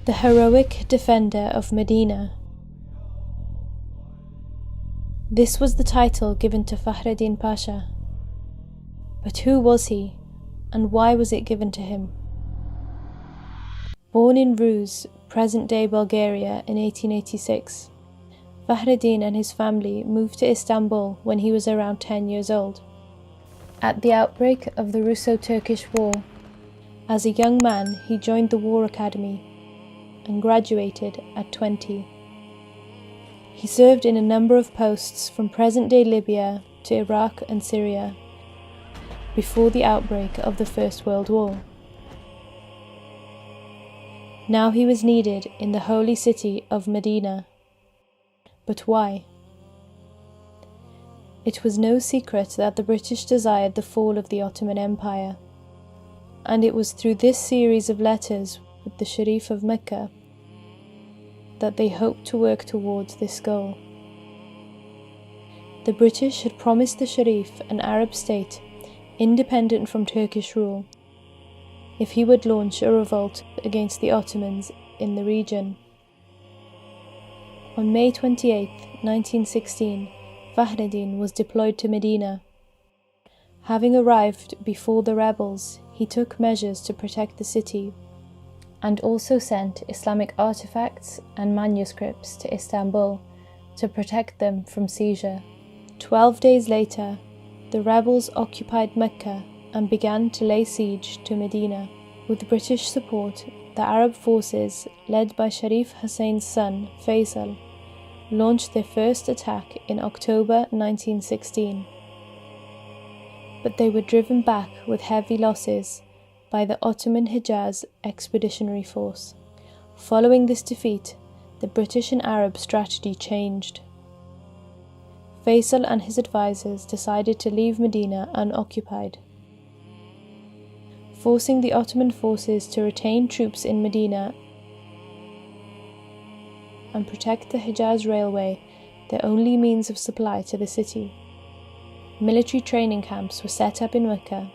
The heroic defender of Medina. This was the title given to Fahreddin Pasha. But who was he, and why was it given to him? Born in Rus, present-day Bulgaria, in 1886, Fahreddin and his family moved to Istanbul when he was around 10 years old. At the outbreak of the Russo-Turkish War, as a young man he joined the War Academy and graduated at 20. He served in a number of posts from present-day Libya to Iraq and Syria before the outbreak of the First World War. Now he was needed in the holy city of Medina. But why? It was no secret that the British desired the fall of the Ottoman Empire, and it was through this series of letters with the Sharif of Mecca that they hoped to work towards this goal. The British had promised the Sharif an Arab state independent from Turkish rule if he would launch a revolt against the Ottomans in the region. On May 28, 1916, Fahreddin was deployed to Medina. Having arrived before the rebels, he took measures to protect the city and also sent Islamic artifacts and manuscripts to Istanbul to protect them from seizure. 12 days later, the rebels occupied Mecca and began to lay siege to Medina. With British support, the Arab forces, led by Sharif Hussein's son, Faisal, launched their first attack in October 1916. But they were driven back with heavy losses by the Ottoman Hejaz Expeditionary Force. Following this defeat, the British and Arab strategy changed. Faisal and his advisors decided to leave Medina unoccupied, forcing the Ottoman forces to retain troops in Medina and protect the Hejaz Railway, their only means of supply to the city. Military training camps were set up in Mecca.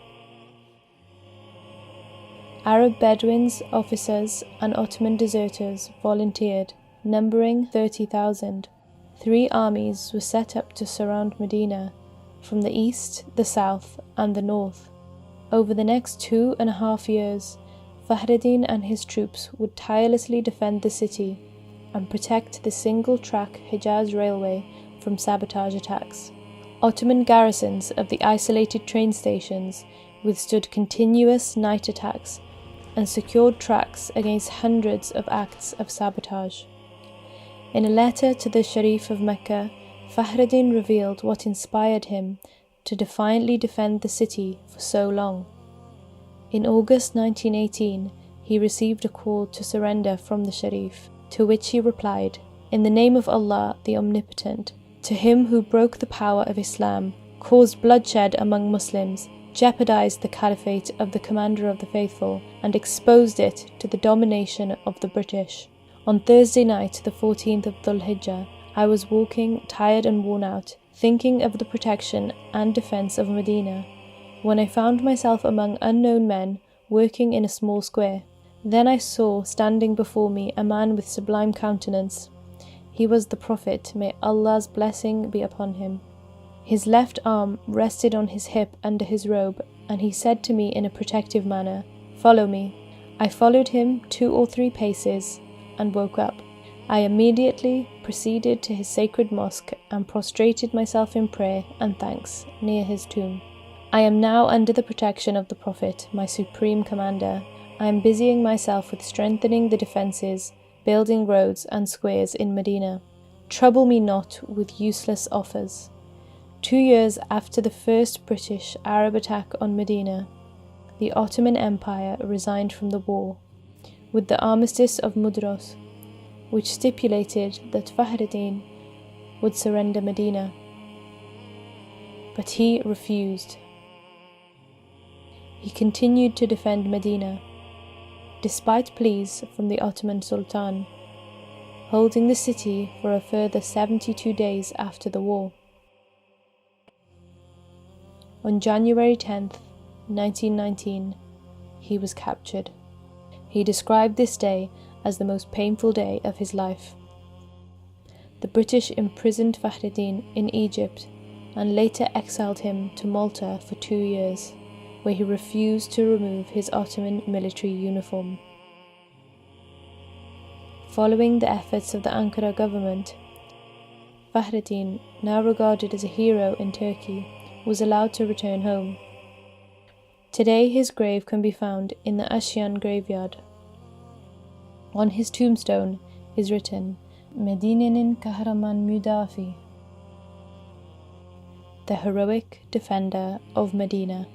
Arab Bedouins, officers, and Ottoman deserters volunteered, numbering 30,000. 3 armies were set up to surround Medina from the east, the south, and the north. Over the next 2.5 years, Fahreddin and his troops would tirelessly defend the city and protect the single-track Hejaz Railway from sabotage attacks. Ottoman garrisons of the isolated train stations withstood continuous night attacks and secured tracks against hundreds of acts of sabotage. In a letter to the Sharif of Mecca, Fahreddin revealed what inspired him to defiantly defend the city for so long. In August 1918, he received a call to surrender from the Sharif, to which he replied, "In the name of Allah, the Omnipotent, to him who broke the power of Islam, caused bloodshed among Muslims, jeopardized the caliphate of the Commander of the Faithful, and exposed it to the domination of the British. On Thursday night, the 14th of Dhul Hijjah, I was walking, tired and worn out, thinking of the protection and defense of Medina, when I found myself among unknown men working in a small square. Then I saw standing before me a man with sublime countenance. He was the Prophet, may Allah's blessing be upon him. His left arm rested on his hip under his robe, and he said to me in a protective manner, 'Follow me.' I followed him 2 or 3 paces and woke up. I immediately proceeded to his sacred mosque and prostrated myself in prayer and thanks near his tomb. I am now under the protection of the Prophet, my supreme commander. I am busying myself with strengthening the defences, building roads and squares in Medina. Trouble me not with useless offers." 2 years after the first British-Arab attack on Medina, the Ottoman Empire resigned from the war, with the Armistice of Mudros, which stipulated that Fahreddin would surrender Medina. But he refused. He continued to defend Medina, despite pleas from the Ottoman Sultan, holding the city for a further 72 days after the war. On January 10th, 1919, he was captured. He described this day as the most painful day of his life. The British imprisoned Fahreddin in Egypt and later exiled him to Malta for 2 years, where he refused to remove his Ottoman military uniform. Following the efforts of the Ankara government, Fahreddin, now regarded as a hero in Turkey, was allowed to return home. Today his grave can be found in the Ashiyan graveyard. On his tombstone is written, Medine'nin kahraman müdafi, the heroic defender of Medina.